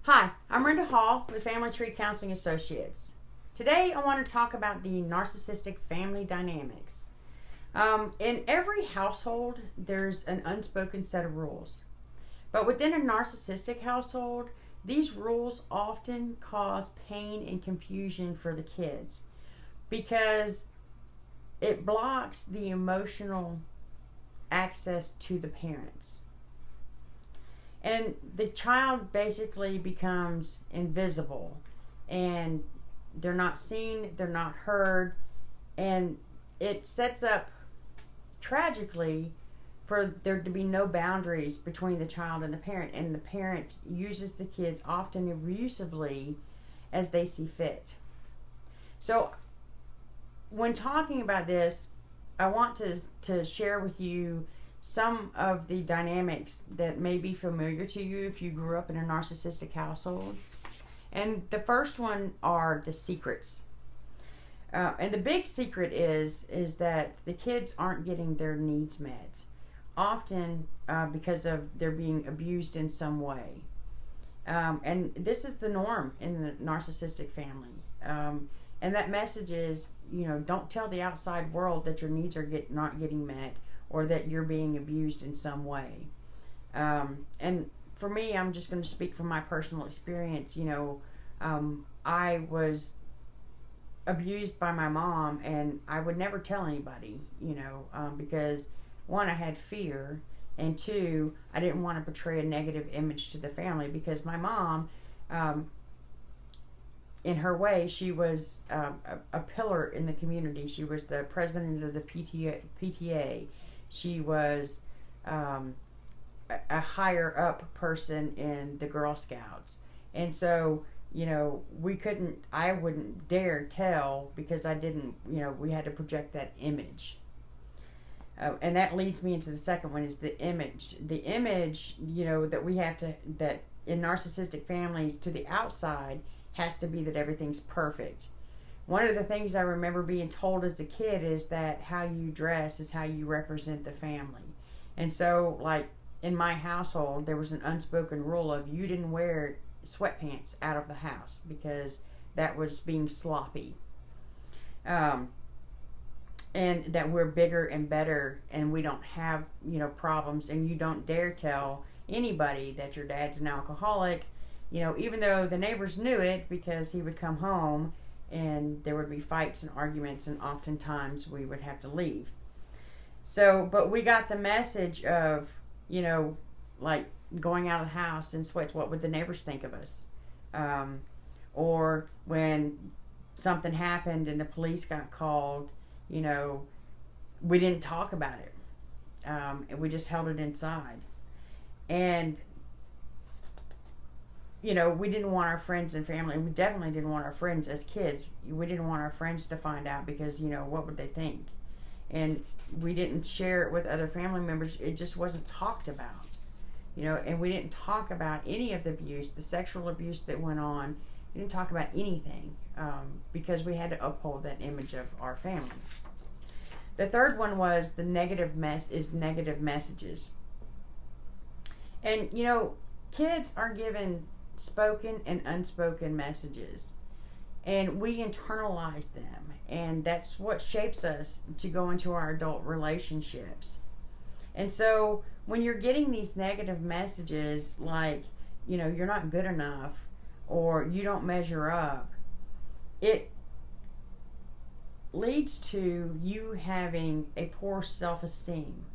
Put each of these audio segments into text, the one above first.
Hi, I'm Rinda Hall with Family Tree Counseling Associates. Today I want to talk about the narcissistic family dynamics. In every household, there's an unspoken set of rules. But within a narcissistic household, these rules often cause pain and confusion for the kids because it blocks the emotional access to the parents. And the child basically becomes invisible, and they're not seen, they're not heard, and it sets up tragically for there to be no boundaries between the child and the parent uses the kids often abusively as they see fit. So when talking about this, I want to share with you some of the dynamics that may be familiar to you if you grew up in a narcissistic household. And the first one are the secrets. And the big secret is that the kids aren't getting their needs met, often because of they're being abused in some way. And this is the norm in the narcissistic family. And that message is, don't tell the outside world that your needs are not getting met, or that you're being abused in some way. And for me, I'm just going to speak from my personal experience. I was abused by my mom, and I would never tell anybody, because one, I had fear, and two, I didn't want to portray a negative image to the family, because my mom, in her way, she was a pillar in the community. She was the president of the PTA. She was a higher up person in the Girl Scouts. And so, I wouldn't dare tell, because I didn't, we had to project that image. And that leads me into the second one, is the image. The image, that we have to, that in narcissistic families, to the outside, has to be that everything's perfect. One of the things I remember being told as a kid is that how you dress is how you represent the family. And so, like, in my household, there was an unspoken rule of you didn't wear sweatpants out of the house because that was being sloppy. And that we're bigger and better and we don't have, problems, and you don't dare tell anybody that your dad's an alcoholic, even though the neighbors knew it, because he would come home and there would be fights and arguments, and oftentimes we would have to leave. So, but we got the message of, like going out of the house in sweats, what would the neighbors think of us? Or when something happened and the police got called, we didn't talk about it. And we just held it inside. And we didn't want our friends and family, and we definitely didn't want our friends as kids. We didn't want our friends to find out, because, what would they think? And we didn't share it with other family members. It just wasn't talked about, and we didn't talk about any of the abuse, the sexual abuse that went on. We didn't talk about anything, because we had to uphold that image of our family. The third one was the negative messages. And, kids are given spoken and unspoken messages, and we internalize them, and that's what shapes us to go into our adult relationships. And so when you're getting these negative messages like, you're not good enough, or you don't measure up, it leads to you having a poor self-esteem,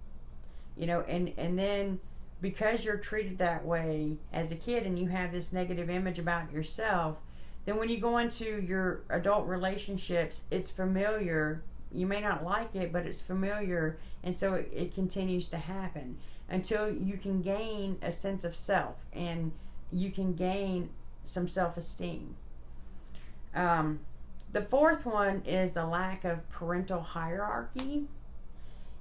and then because you're treated that way as a kid and you have this negative image about yourself, then when you go into your adult relationships, it's familiar. You may not like it, but it's familiar, and so it continues to happen until you can gain a sense of self and you can gain some self-esteem. The fourth one is the lack of parental hierarchy.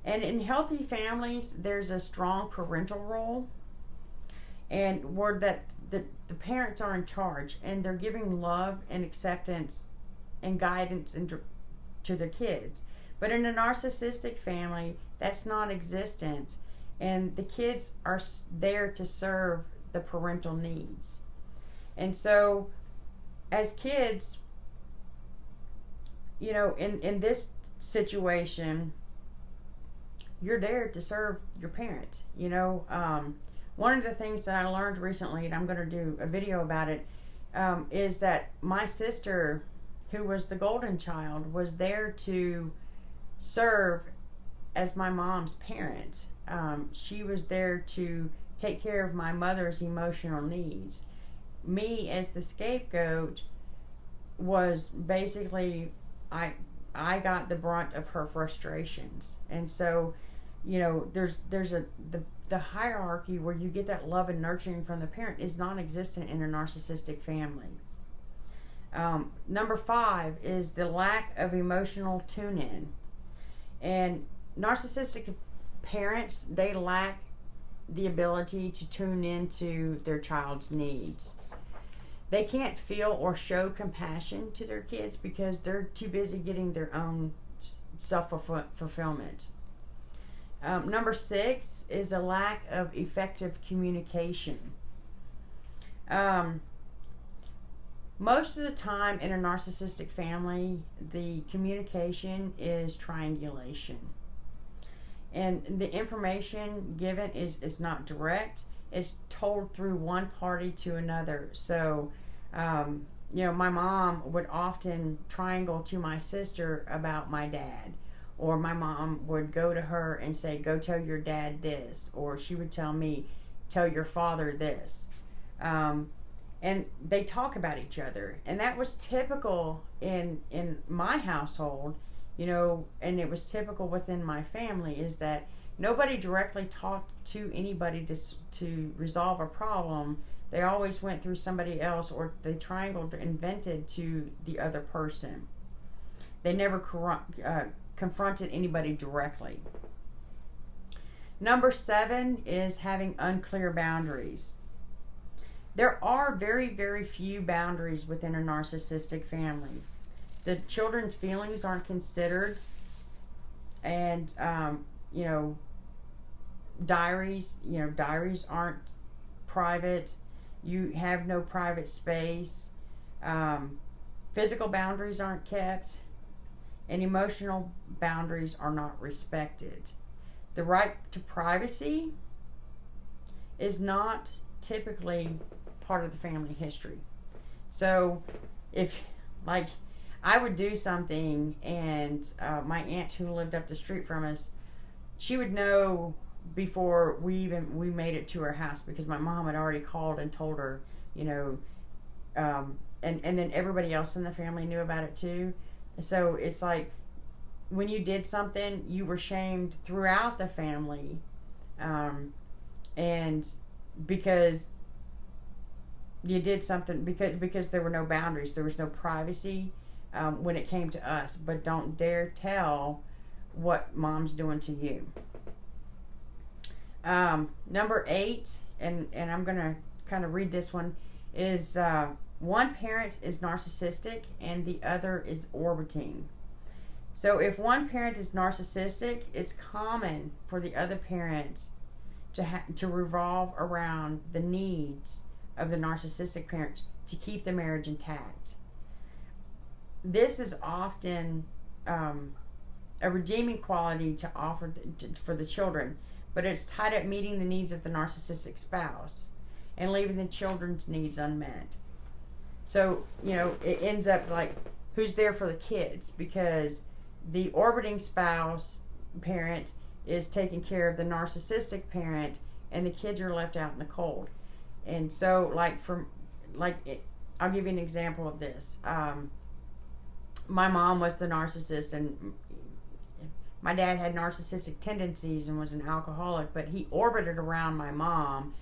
And in healthy families, there's a strong parental role, and where that the parents are in charge, and they're giving love and acceptance and guidance to their kids. But in a narcissistic family, that's non-existent, and the kids are there to serve the parental needs. And so as kids, you know, in this situation, you're there to serve your parent. You know, one of the things that I learned recently, and I'm going to do a video about it, is that my sister, who was the golden child, was there to serve as my mom's parent. She was there to take care of my mother's emotional needs. Me, as the scapegoat, was basically, I got the brunt of her frustrations. And so, you know, there's the hierarchy where you get that love and nurturing from the parent is non-existent in a narcissistic family. Number 5 is the lack of emotional tune-in. And narcissistic parents, they lack the ability to tune into their child's needs. They can't feel or show compassion to their kids because they're too busy getting their own self-fulfillment. Number 6 is a lack of effective communication. Most of the time in a narcissistic family, the communication is triangulation. And the information given is not direct. It's told through one party to another. So, you know, my mom would often triangle to my sister about my dad. Or my mom would go to her and say, go tell your dad this. Or she would tell me, tell your father this. And they talk about each other. And that was typical in my household, you know, and it was typical within my family, is that nobody directly talked to anybody to resolve a problem. They always went through somebody else, or they triangled and vented to the other person. They never confronted anybody directly. Number 7 is having unclear boundaries. There are very, very few boundaries within a narcissistic family. The children's feelings aren't considered, and you know, diaries aren't private. You have no private space. Physical boundaries aren't kept, and emotional boundaries are not respected. The right to privacy is not typically part of the family history. So if, like, I would do something and my aunt who lived up the street from us, she would know before we made it to her house, because my mom had already called and told her, you know, and then everybody else in the family knew about it too. So it's like, when you did something, you were shamed throughout the family, and because you did something, because there were no boundaries, there was no privacy when it came to us. But don't dare tell what mom's doing to you. Number 8, and I'm gonna kind of read this one, is one parent is narcissistic and the other is orbiting. So if one parent is narcissistic, it's common for the other parent to revolve around the needs of the narcissistic parent to keep the marriage intact. This is often a redeeming quality to offer for the children, but it's tied up meeting the needs of the narcissistic spouse and leaving the children's needs unmet. So, you know, it ends up like, who's there for the kids? Because the orbiting spouse parent is taking care of the narcissistic parent, and the kids are left out in the cold. And so, I'll give you an example of this. My mom was the narcissist, and my dad had narcissistic tendencies and was an alcoholic, but he orbited around my mom,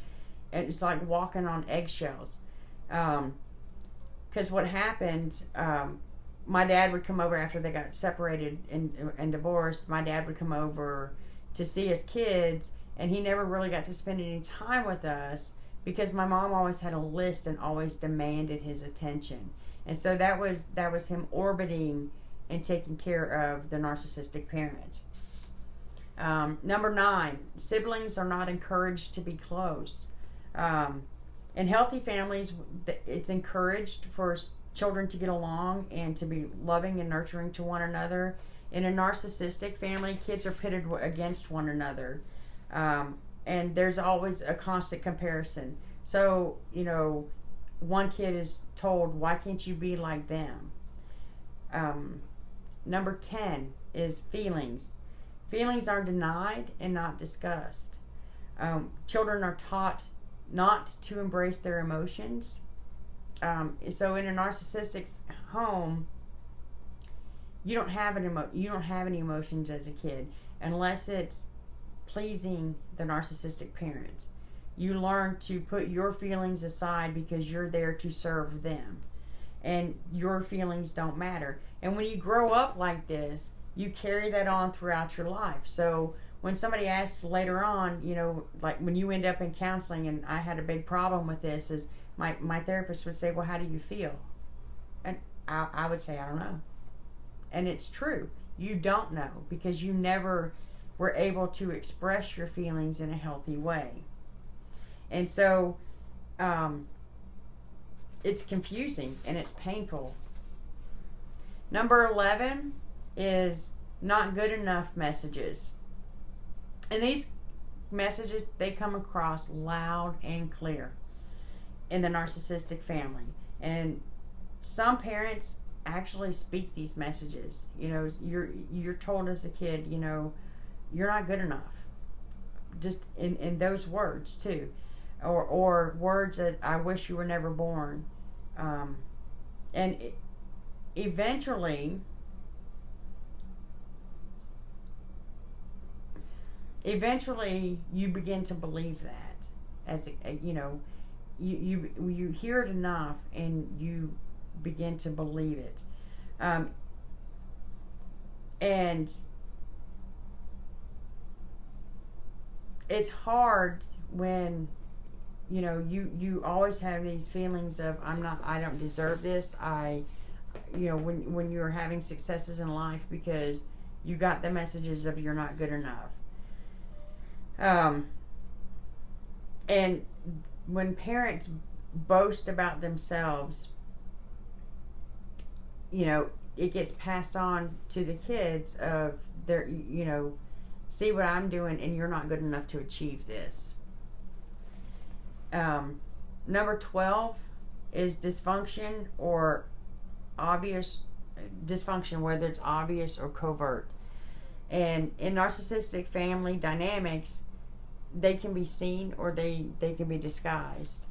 and it's like walking on eggshells. Because what happened, my dad would come over after they got separated and divorced. My dad would come over to see his kids, and he never really got to spend any time with us because my mom always had a list and always demanded his attention. And so that was him orbiting and taking care of the narcissistic parent. Number 9, siblings are not encouraged to be close. And In healthy families, it's encouraged for children to get along and to be loving and nurturing to one another. In a narcissistic family, kids are pitted against one another. And there's always a constant comparison. So, one kid is told, why can't you be like them? Number 10 is feelings. Feelings are denied and not discussed. Children are taught not to embrace their emotions. So in a narcissistic home, you don't have any emotions as a kid unless it's pleasing the narcissistic parent. You learn to put your feelings aside because you're there to serve them, and your feelings don't matter. And when you grow up like this, you carry that on throughout your life. So when somebody asks later on, like when you end up in counseling, and I had a big problem with this, is my therapist would say, well, how do you feel? And I would say, I don't know. And it's true. You don't know because you never were able to express your feelings in a healthy way. And so it's confusing and it's painful. Number 11 is not good enough messages. And these messages, they come across loud and clear in the narcissistic family. And some parents actually speak these messages. You're told as a kid, you're not good enough. Just in those words too. Or words that I wish you were never born. Eventually you begin to believe that as you hear it enough and you begin to believe it. And it's hard when you always have these feelings of I don't deserve this. When you're having successes in life because you got the messages of you're not good enough. And when parents boast about themselves, it gets passed on to the kids of their, see what I'm doing and you're not good enough to achieve this. Number 12 is dysfunction or obvious dysfunction, whether it's obvious or covert. And in narcissistic family dynamics, they can be seen or they can be disguised.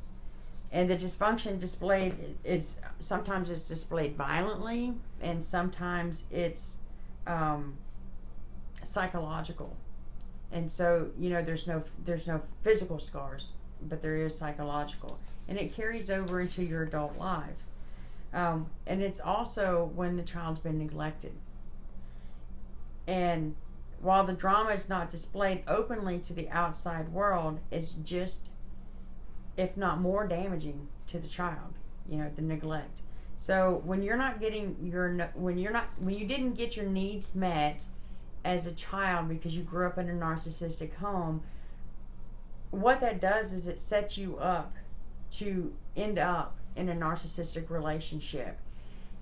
And the dysfunction displayed is sometimes it's displayed violently, and sometimes it's psychological. And so there's no physical scars, but there is psychological, and it carries over into your adult life. And it's also when the child's been neglected. And while the drama is not displayed openly to the outside world, it's just, if not more damaging to the child, the neglect. So when you're not getting when you didn't get your needs met as a child because you grew up in a narcissistic home, what that does is it sets you up to end up in a narcissistic relationship.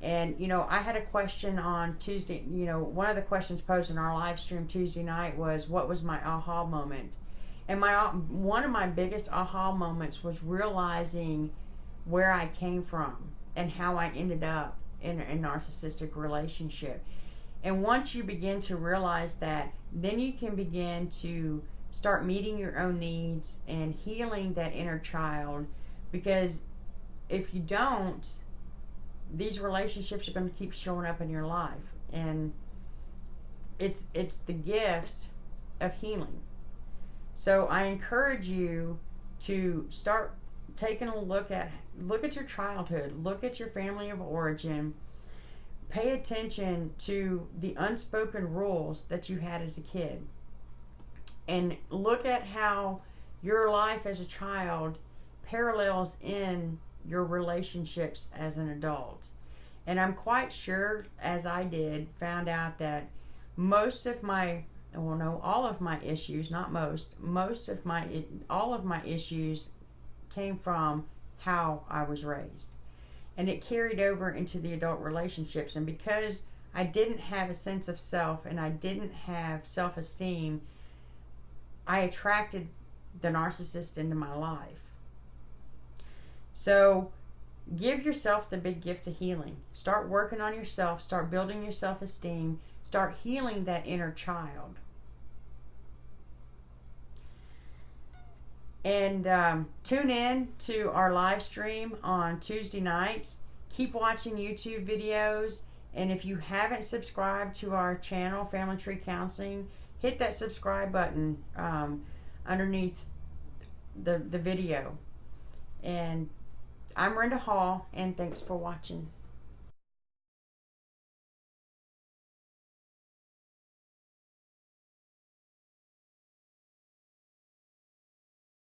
And I had a question on Tuesday. One of the questions posed in our live stream Tuesday night was, what was my aha moment? And one of my biggest aha moments was realizing where I came from and how I ended up in a narcissistic relationship. And once you begin to realize that, then you can begin to start meeting your own needs and healing that inner child. Because if you don't, these relationships are going to keep showing up in your life. And it's the gift of healing. So I encourage you to start taking a look at your childhood, look at your family of origin, pay attention to the unspoken rules that you had as a kid, and look at how your life as a child parallels in your relationships as an adult. And I'm quite sure, as I did, found out that all of my issues, not most of all of my issues came from how I was raised. And it carried over into the adult relationships. And because I didn't have a sense of self and I didn't have self-esteem, I attracted the narcissist into my life. So give yourself the big gift of healing. Start working on yourself. Start building your self-esteem. Start healing that inner child. And tune in to our live stream on Tuesday nights. Keep watching YouTube videos. And if you haven't subscribed to our channel, Family Tree Counseling, hit that subscribe button underneath the video. And I'm Rinda Hall, and thanks for watching.